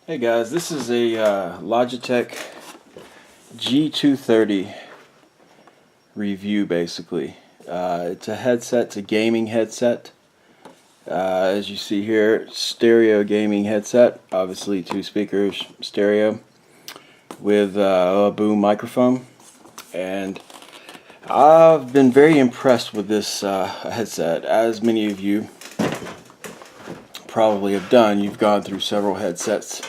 Hey guys, this is a Logitech G230 review basically. It's a headset, it's a gaming headset. As you see here, stereo gaming headset, obviously 2 speakers, stereo, with a boom microphone. And I've been very impressed with this headset, as many of you probably have done. You've gone through several headsets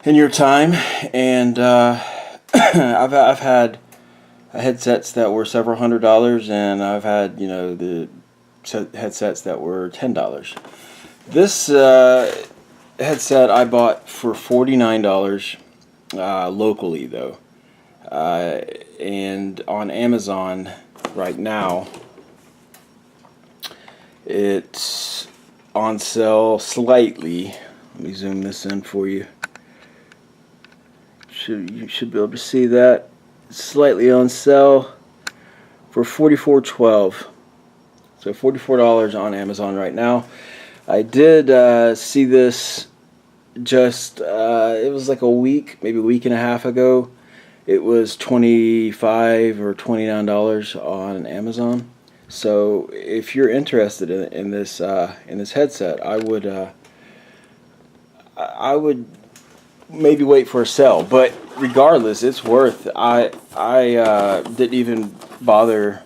in your time, and I've had headsets that were several $100s, and I've had the headsets that were $10. This headset I bought for $49 locally though, and on Amazon right now it's on sale slightly. Let me zoom this in for you. You should be able to see that. It's slightly on sale for $44.12. So $44 on Amazon right now. I did see this just it was like a week, maybe a week and a half ago. It was $25 or $29 on Amazon. So if you're interested in this headset, I would maybe wait for a sale, but regardless, it's worth. I didn't even bother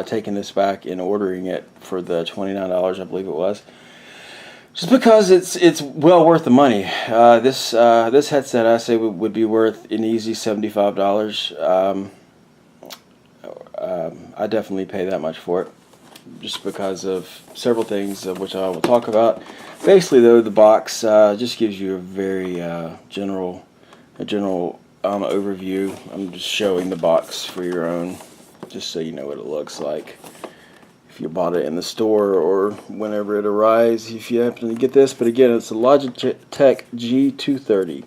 taking this back and ordering it for the $29, I believe it was, just because it's well worth the money. This headset, I say, would be worth an easy $75. I definitely pay that much for it, just because of several things of which I will talk about. Basically, though, the box just gives you a very general overview. I'm just showing the box for your own, just so you know what it looks like. If you bought it in the store or whenever it arrives, if you happen to get this. But again, it's a Logitech G230,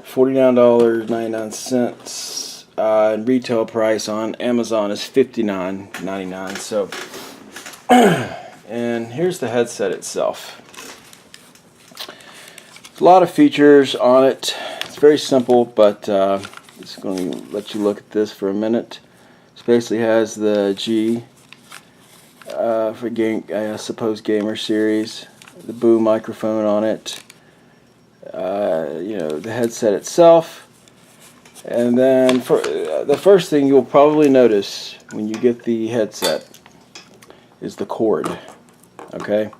$49.99. And retail price on Amazon is $59.99. So, and here's the headset itself. There's a lot of features on it. It's very simple, but just going to let you look at this for a minute. This basically has the G for game, I suppose, gamer series. The boom microphone on it. The headset itself. And then for the first thing you'll probably notice when you get the headset is the cord. Okay,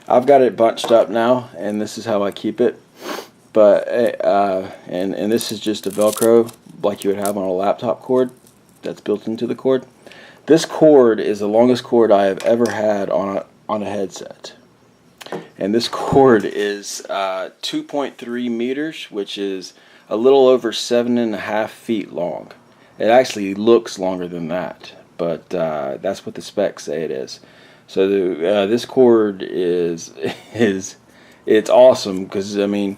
I've got it bunched up now, and this is how I keep it. But and this is just a Velcro like you would have on a laptop cord that's built into the cord. This cord is the longest cord I have ever had on a headset, and this cord is 2.3 meters, which is a little over 7.5 feet long. It actually looks longer than that, but that's what the specs say it is. So this cord is it's awesome, because I mean,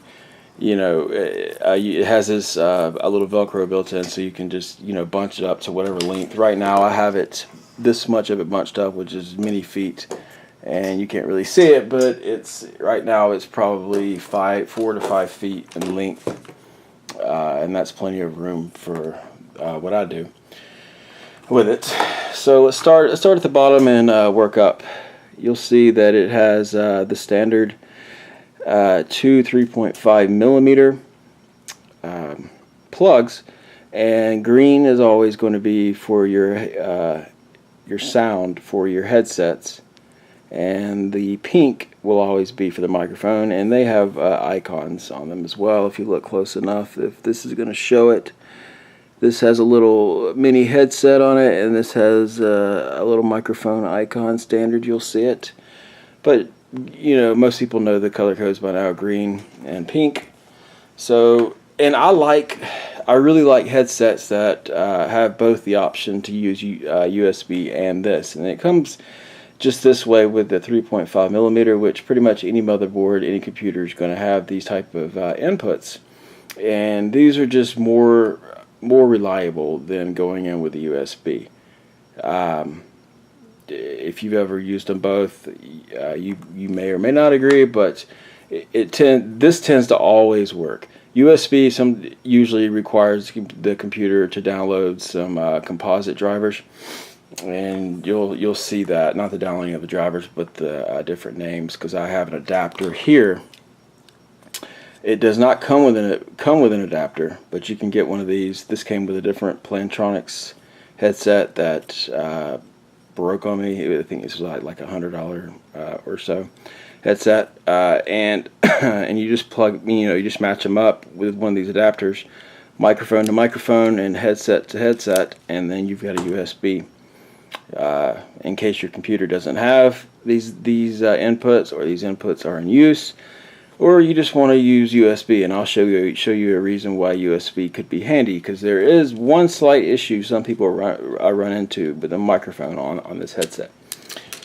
it has this a little Velcro built in, so you can just bunch it up to whatever length. Right now I have it this much of it bunched up, which is many feet, and you can't really see it, but it's right now it's probably 4 to 5 feet in length. And that's plenty of room for what I do with it. So let's start at the bottom and work up. You'll see that it has the standard 2 3.5 millimeter plugs, and green is always going to be for your sound for your headsets, and the pink will always be for the microphone, and they have icons on them as well if you look close enough. If this is going to show it, this has a little mini headset on it, and this has a little microphone icon standard. You'll see it, but most people know the color codes by now, green and pink. So, and I really like headsets that have both the option to use USB and this, and it comes just this way with the 3.5 millimeter, which pretty much any motherboard, any computer is going to have these type of inputs, and these are just more reliable than going in with the USB. If you've ever used them both, you may or may not agree, but this tends to always work. USB usually requires the computer to download some composite drivers, and you'll see that, not the downloading of the drivers, but the different names, because I have an adapter here. It does not come with an adapter, but you can get one of these. This came with a different Plantronics headset that broke on me. I think it's like $100 or so headset, and and you just plug, you just match them up with one of these adapters, microphone to microphone and headset to headset, and then you've got a USB. In case your computer doesn't have these inputs, or these inputs are in use, or you just want to use USB, and I'll show you a reason why USB could be handy, because there is one slight issue some people run into with the microphone on this headset.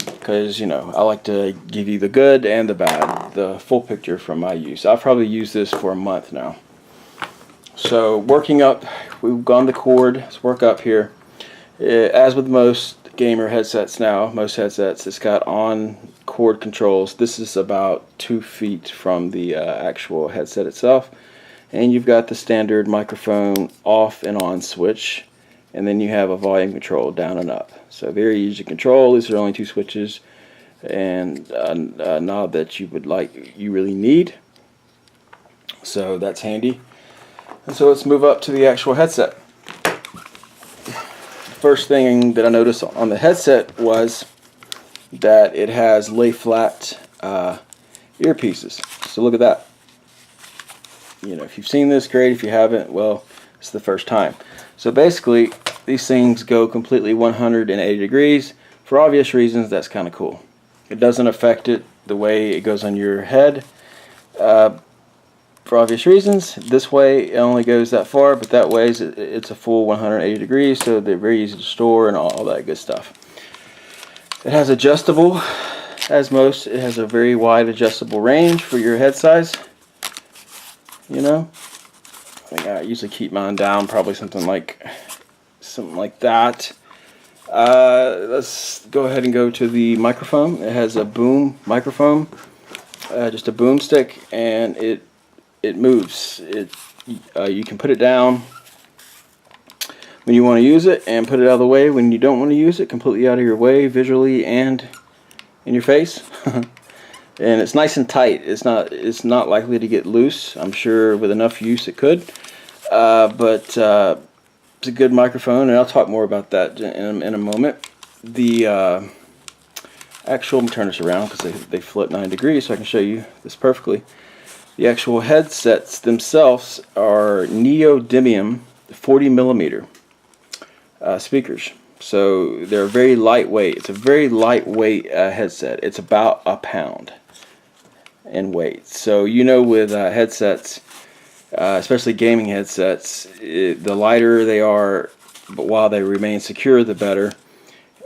Because, I like to give you the good and the bad, the full picture from my use. I've probably used this for a month now. So working up, we've gone the cord. Let's work up here. As with most gamer headsets now, most headsets, it's got on cord controls. This is about 2 feet from the actual headset itself, and you've got the standard microphone off and on switch, and then you have a volume control down and up. So very easy to control. These are only 2 switches and a knob that you really need. So that's handy. And so let's move up to the actual headset. First thing that I noticed on the headset was that it has lay flat earpieces. So look at that. If you've seen this, great. If you haven't, well, it's the first time. So basically, these things go completely 180 degrees. For obvious reasons, that's kind of cool. It doesn't affect it the way it goes on your head. For obvious reasons, this way it only goes that far, but that way it's a full 180 degrees, so they're very easy to store and all that good stuff. It has adjustable, as most. It has a very wide adjustable range for your head size. I usually keep mine down, probably something like that. Let's go ahead and go to the microphone. It has a boom microphone, just a boom stick, and it moves. You can put it down when you want to use it, and put it out of the way when you don't want to use it, completely out of your way visually and in your face. And it's nice and tight. It's not likely to get loose. I'm sure with enough use it could, but it's a good microphone, and I'll talk more about that in a moment. The actual, let me turn this around because they flip 9 degrees so I can show you this perfectly. The actual headsets themselves are neodymium 40mm speakers. So they're very lightweight. It's a very lightweight headset. It's about a pound in weight. So with headsets, especially gaming headsets, the lighter they are, but while they remain secure, the better.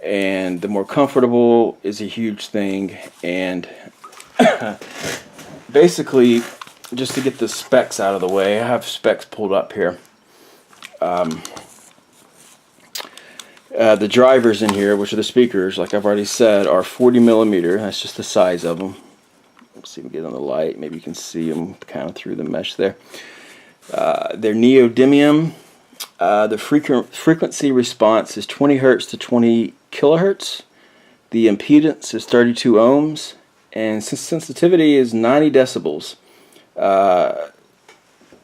And the more comfortable is a huge thing. And basically, just to get the specs out of the way, I have specs pulled up here. The drivers in here, which are the speakers, like I've already said, are 40mm. That's just the size of them. Let's see if we get on the light. Maybe you can see them kind of through the mesh there. They're neodymium. The frequency response is 20 Hz to 20 kilohertz. The impedance is 32 ohms. And sensitivity is 90 decibels.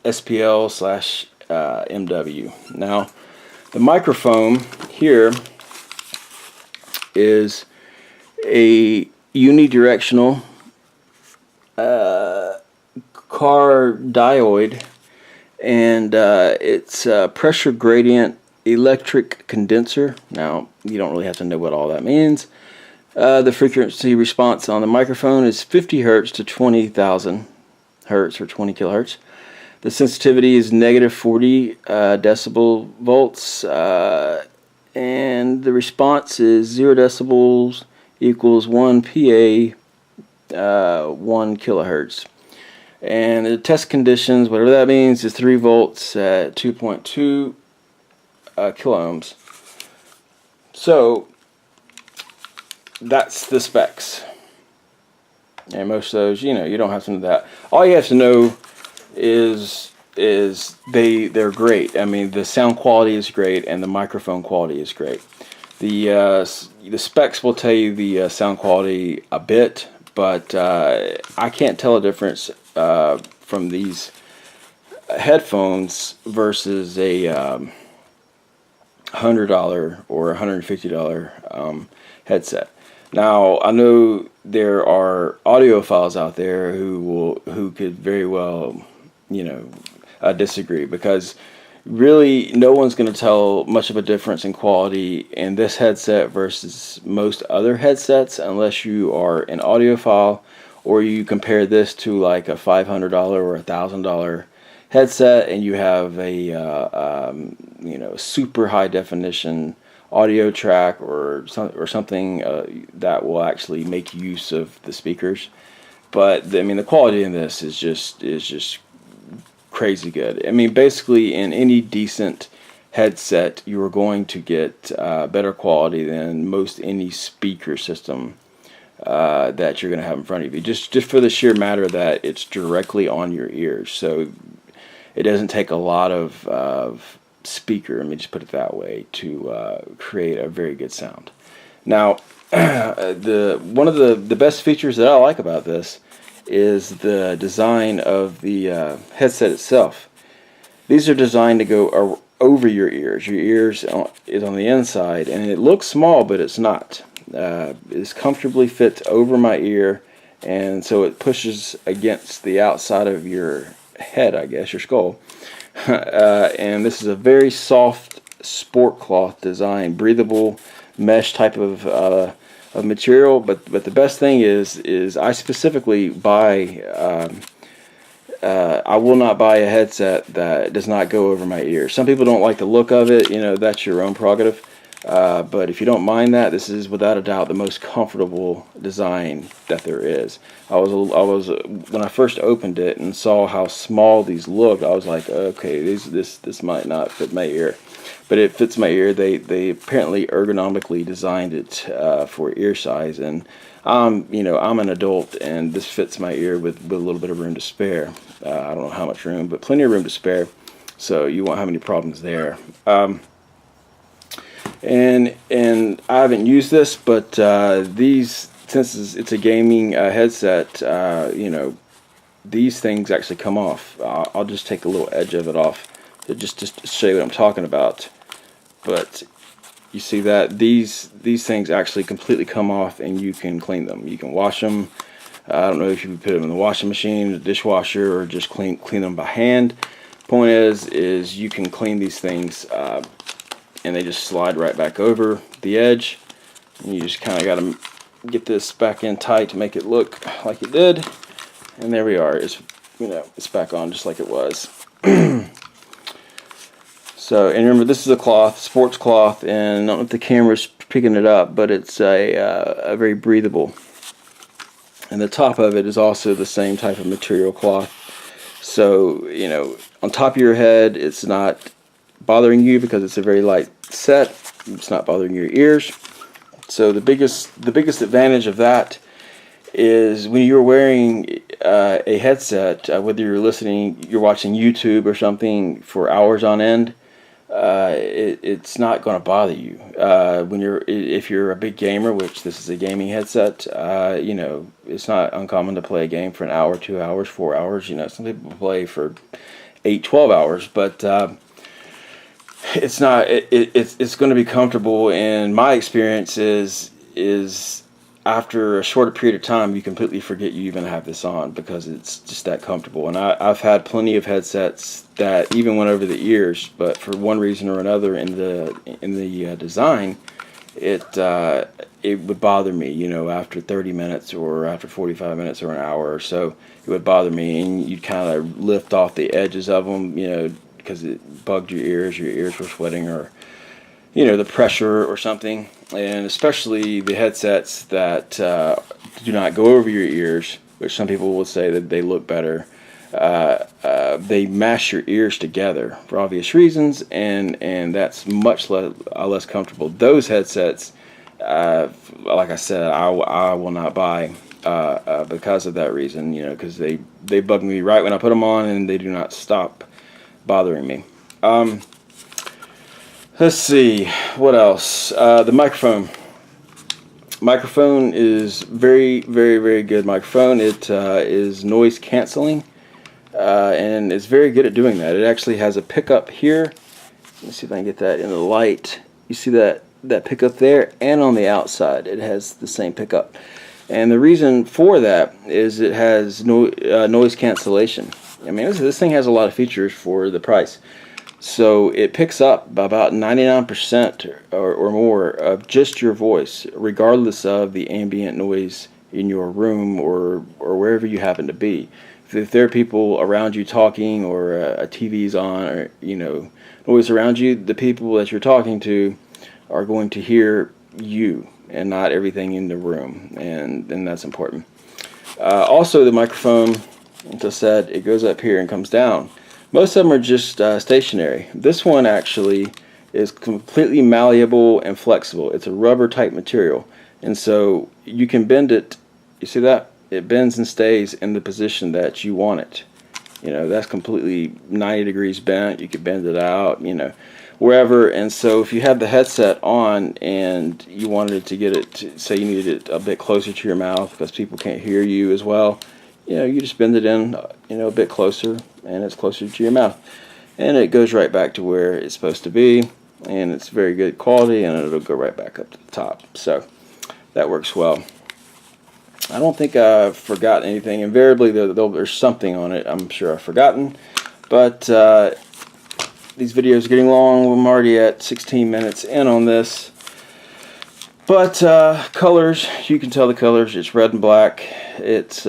SPL/MW. Now, the microphone here is a unidirectional cardioid, and it's a pressure gradient electric condenser. Now, you don't really have to know what all that means. The frequency response on the microphone is 50 Hz to 20,000 Hz or 20 kilohertz. The sensitivity is -40 decibel volts, and the response is 0 decibels equals 1 PA, 1 kilohertz. And the test conditions, whatever that means, is 3 volts at 2.2 kilo ohms. So that's the specs. And most of those, you don't have to know that. All you have to know is they're great. I mean, the sound quality is great and the microphone quality is great. The specs will tell you the sound quality a bit, but I can't tell a difference from these headphones versus a $100 or $150 headset. Now, I know there are audiophiles out there who could very well, disagree, because really no one's going to tell much of a difference in quality in this headset versus most other headsets unless you are an audiophile or you compare this to like a $500 or $1,000 headset and you have a super high definition audio track or something that will actually make use of the speakers. But I mean, the quality in this is just crazy good. I mean, basically in any decent headset you are going to get better quality than most any speaker system that you're going to have in front of you, just for the sheer matter that it's directly on your ears. So it doesn't take a lot of speaker, let me just put it that way, to create a very good sound. Now, one of the best features that I like about this is the design of the headset itself. These are designed to go over your ears. Your ears is on the inside, and it looks small, but it's not. It comfortably fits over my ear, and so it pushes against the outside of your head, I guess, your skull. And this is a very soft sport cloth design, breathable mesh type of material. But the best thing is I specifically buy. I will not buy a headset that does not go over my ears. Some people don't like the look of it. That's your own prerogative. But if you don't mind that, this is without a doubt the most comfortable design that there is. I was when I first opened it and saw how small these looked, I was like, okay, this might not fit my ear, but it fits my ear. They apparently ergonomically designed it for ear size, and I'm an adult, and this fits my ear with a little bit of room to spare. I don't know how much room, but plenty of room to spare, so you won't have any problems there. And I haven't used this, but since it's a gaming headset, these things actually come off. I'll just take a little edge of it off just to show you what I'm talking about. But you see that these things actually completely come off, and you can clean them. You can wash them. I don't know if you put them in the washing machine, the dishwasher, or just clean them by hand. Point is you can clean these things. And they just slide right back over the edge, and you just kind of got to get this back in tight to make it look like it did, and there we are. It's back on just like it was. So, and remember, this is a cloth, sports cloth, and I don't know if the camera's picking it up, but it's a very breathable, and the top of it is also the same type of material cloth. So on top of your head, it's not bothering you because it's a very light set. It's not bothering your ears. So the biggest advantage of that is when you're wearing a headset, whether you're watching YouTube or something for hours on end, it's not going to bother you. If you're a big gamer, which this is a gaming headset, it's not uncommon to play a game for an hour, 2 hours, 4 hours. Some people play for 8, 12 hours, but it's not. It's going to be comfortable. And my experience is after a shorter period of time, you completely forget you even have this on because it's just that comfortable. And I've had plenty of headsets that even went over the ears, but for one reason or another in the design, it would bother me. After 30 minutes or after 45 minutes or an hour or so, it would bother me, and you'd kind of lift off the edges of them, because it bugged your ears were sweating, or the pressure or something. And especially the headsets that do not go over your ears, which some people will say that they look better, they mash your ears together for obvious reasons, and that's much less comfortable. Those headsets, like I said, I will not buy. because of that reason, you know, because they bug me right when I put them on, and they do not stop bothering me. Let's see, what else? The microphone. Microphone is very, very, very good microphone. It is noise canceling, and it's very good at doing that. It actually has a pickup here. Let me see if I can get that in the light. You see that pickup there, and on the outside it has the same pickup. And the reason for that is it has noise cancellation. I mean, this thing has a lot of features for the price. So it picks up about 99% or more of just your voice, regardless of the ambient noise in your room or wherever you happen to be. If there are people around you talking, or a TV's on, or, you know, noise around you, the people that you're talking to are going to hear you and not everything in the room, and that's important. Also, the microphone, as I said, it goes up here and comes down. Most of them are just stationary. This one actually is completely malleable and flexible. It's a rubber type material, and so you can bend it. You see that? It bends and stays in the position that you want it. You know, that's completely 90 degrees bent. You can bend it out, you know, wherever. And so if you have the headset on and you wanted to get it to, say you needed it a bit closer to your mouth because people can't hear you as well, you know, you just bend it in, you know, a bit closer, and it's closer to your mouth, and it goes right back to where it's supposed to be, and it's very good quality, and it'll go right back up to the top. So that works well. I don't think I've forgotten anything. Invariably there's something on it I'm sure I've forgotten, but these videos are getting long. I'm already at 16 minutes in on this. But colors, you can tell the colors. It's red and black. It's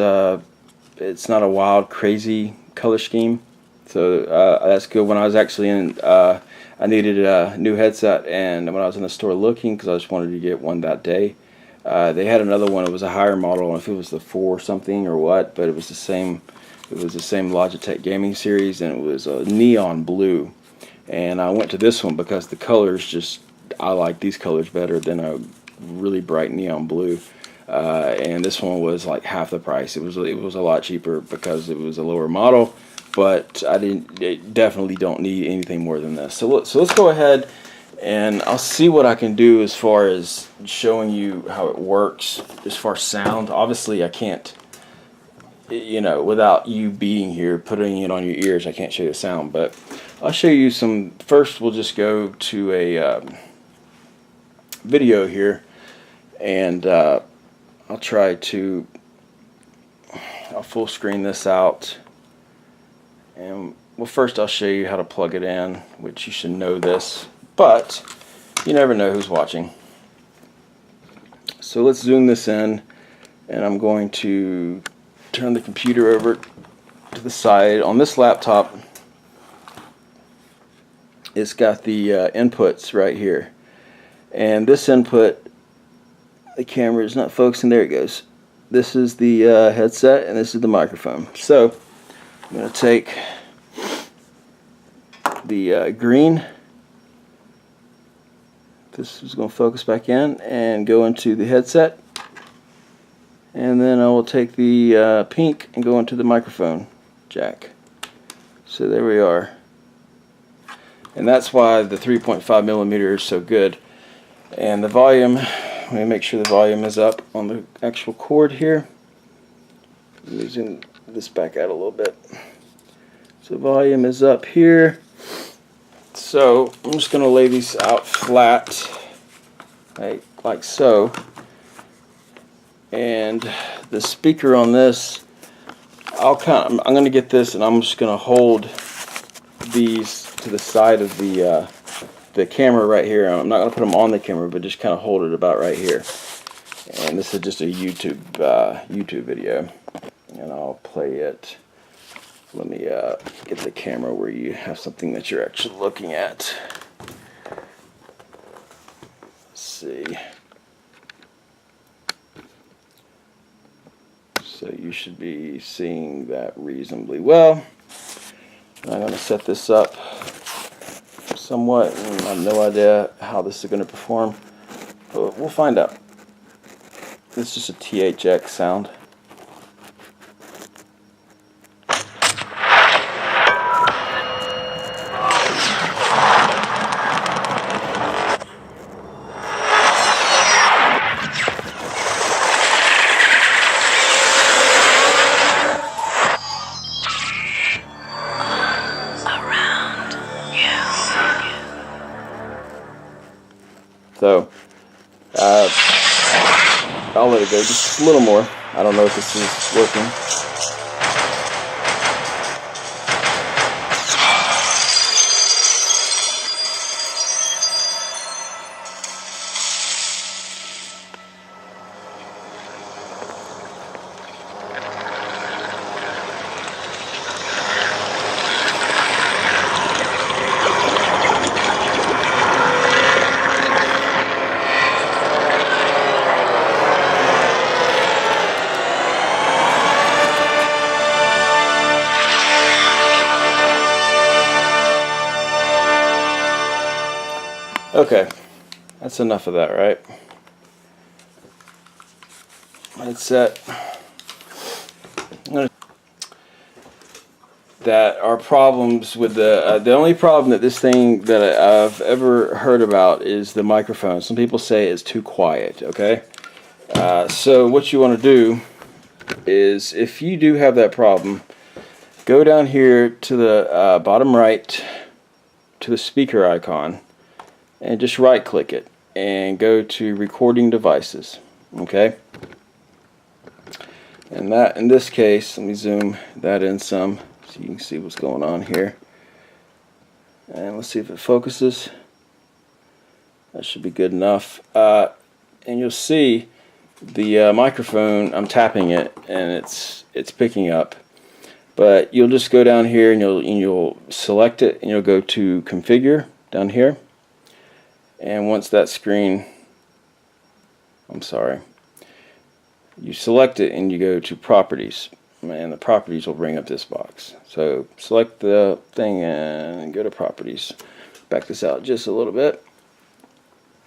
not a wild, crazy color scheme, so that's good. When I was actually in, I needed a new headset, and when I was in the store looking, because I just wanted to get one that day, they had another one. It was a higher model. I don't know if it was the 4 something or what, but it was the same. It was the same Logitech gaming series, and it was a neon blue. And I went to this one because the colors just, I like these colors better than a really bright neon blue. And this one was like half the price. It was a lot cheaper because it was a lower model, but I definitely don't need anything more than this. So let's go ahead, and I'll see what I can do as far as showing you how it works as far as sound. Obviously I can't, you know, without you being here, putting it on your ears, I can't show you the sound, but I'll show you some. First we'll just go to a video here, and I'll try to, I'll full screen this out, and well, first I'll show you how to plug it in, which you should know this, but you never know who's watching. So let's zoom this in, and I'm going to turn the computer over to the side. On this laptop, it's got the inputs right here, and this input, the camera is not focusing. There it goes. This is the headset, and this is the microphone. So I'm going to take the green. This is going to focus back in and go into the headset, and then I will take the pink and go into the microphone jack. So there we are, and that's why the 3.5 millimeter is so good. And the volume, let me make sure the volume is up on the actual cord here. I'm using this back out a little bit. So volume is up here. So I'm just going to lay these out flat, like so. And the speaker on this, I'm going to get this, and I'm just going to hold these to the side of the camera right here. I'm not going to put them on the camera, but just kind of hold it about right here. And this is just a YouTube video, and I'll play it. Let me get the camera where you have something that you're actually looking at. Let's see. So you should be seeing that reasonably well. I'm going to set this up somewhat, and I have no idea how this is going to perform, but we'll find out. It's just a THX sound. So I'll let it go just a little more. I don't know if this is working. Okay, that's enough of that, right? It's set. That are problems with the only problem that this thing that I've ever heard about is the microphone. Some people say it's too quiet. Okay, so what you want to do is, if you do have that problem, go down here to the bottom right to the speaker icon and just right click it and go to recording devices. Okay, and that, in this case, let me zoom that in some so you can see what's going on here, and let's see if it focuses. That should be good enough. And you'll see the microphone, I'm tapping it and it's picking up. But you'll just go down here and you'll select it, and you'll go to configure down here. And once that screen, you select it and you go to properties, and the properties will bring up this box. So select the thing and go to properties. Back this out just a little bit,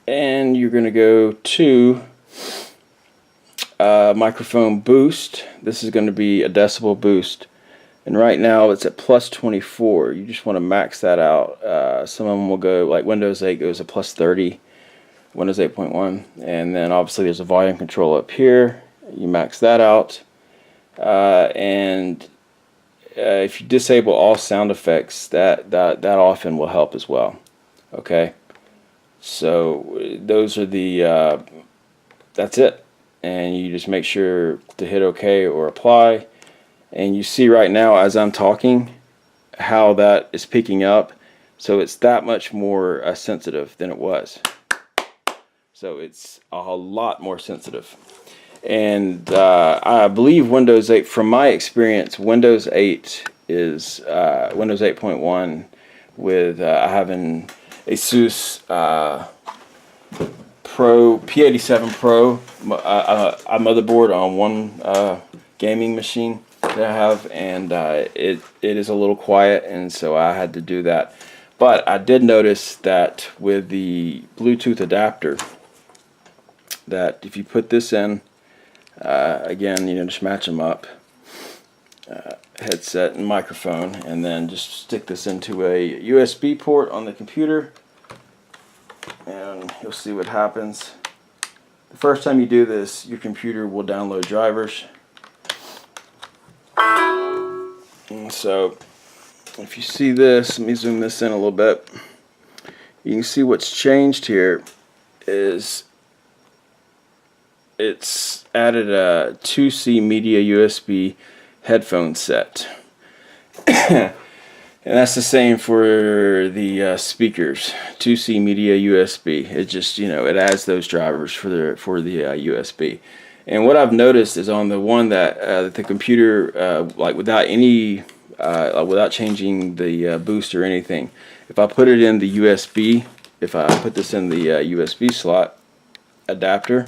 and you're going to go to microphone boost. This is going to be a decibel boost, and right now it's at plus 24. You just want to max that out. Some of them will go, like Windows 8 goes to plus 30, Windows 8.1, and then obviously there's a volume control up here. You max that out, and if you disable all sound effects, that often will help as well. Okay, so those are the that's it, and you just make sure to hit OK or apply. And you see right now as I'm talking how that is picking up, so it's that much more sensitive than it was. So it's a lot more sensitive. And I believe Windows 8, from my experience, Windows 8 is Windows 8.1 with having ASUS Pro P87 Pro, a motherboard on one gaming machine that I have, and it is a little quiet, and so I had to do that. But I did notice that with the Bluetooth adapter, that if you put this in, again, just match them up, headset and microphone, and then just stick this into a USB port on the computer, and you'll see what happens. The first time you do this, your computer will download drivers. And so if you see this, let me zoom this in a little bit. You can see what's changed here is it's added a 2C media USB headphone set. And that's the same for the speakers, 2C media USB. It just, it adds those drivers for the USB. And what I've noticed is on the one that the computer, like without any, without changing the boost or anything, if I put it in the USB, if I put this in the USB slot adapter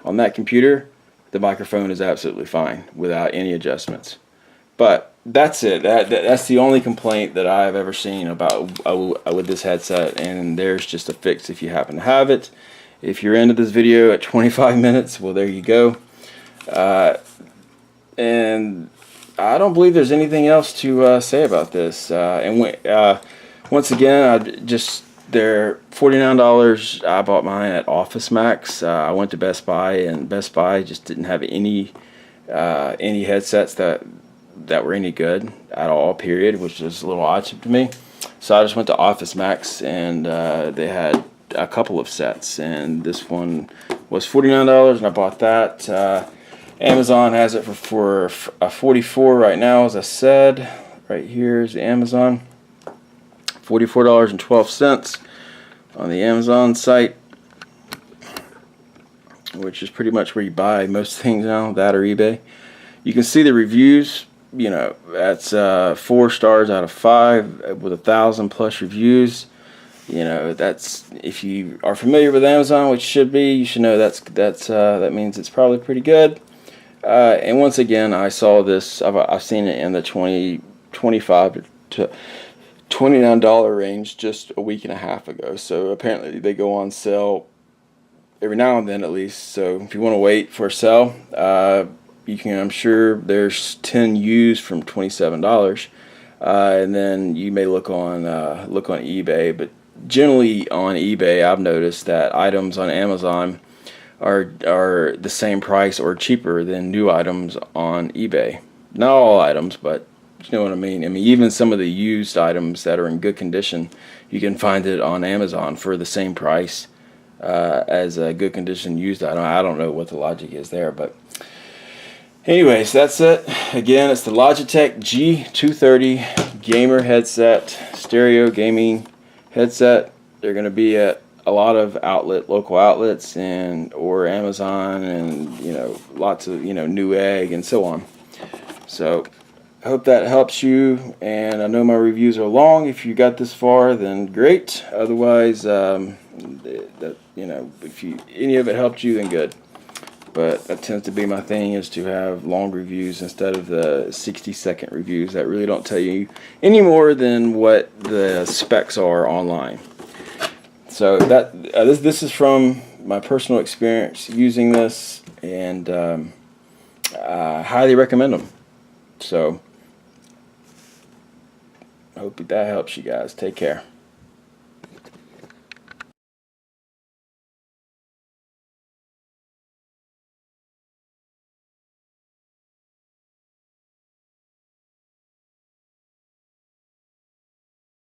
on that computer, the microphone is absolutely fine without any adjustments. But that's it. That's the only complaint that I've ever seen about with this headset, and there's just a fix if you happen to have it. If you're into this video at 25 minutes, well, there you go. And I don't believe there's anything else to say about this. Once again, they're $49. I bought mine at Office Max. I went to Best Buy, and Best Buy just didn't have any headsets that were any good at all, period, which is a little odd to me. So I just went to Office Max, and they had a couple of sets, and this one was $49, and I bought that. Amazon has it for $44 right now, as I said. Right here is the Amazon, $44.12 on the Amazon site, which is pretty much where you buy most things now, that or eBay. You can see the reviews. You know, that's 4 stars out of 5 with 1,000+ reviews. You know, that's, if you are familiar with Amazon, which should be, you should know that means it's probably pretty good. And once again, I saw this. I've seen it in the $25 to $29 range just a week and a half ago. So apparently they go on sale every now and then, at least. So if you want to wait for a sale, you can. I'm sure there's 10 used from $27, and then you may look on eBay. But generally on eBay, I've noticed that items on Amazon are the same price or cheaper than new items on eBay. Not all items, but you know what I mean. I mean, even some of the used items that are in good condition, you can find it on Amazon for the same price as a good condition used item. I don't know what the logic is there, but anyways, that's it. Again, it's the Logitech G230 gamer headset, stereo gaming headset. They're going to be at a lot of local outlets, or Amazon, and you know, lots of, you know, Newegg and so on. So I hope that helps you, and I know my reviews are long. If you got this far, then great. Otherwise, you know, if any of it helped you, then good. But that tends to be my thing, is to have long reviews instead of the 60-second reviews that really don't tell you any more than what the specs are online. So that this is from my personal experience using this, and I highly recommend them. So I hope that helps you guys. Take care.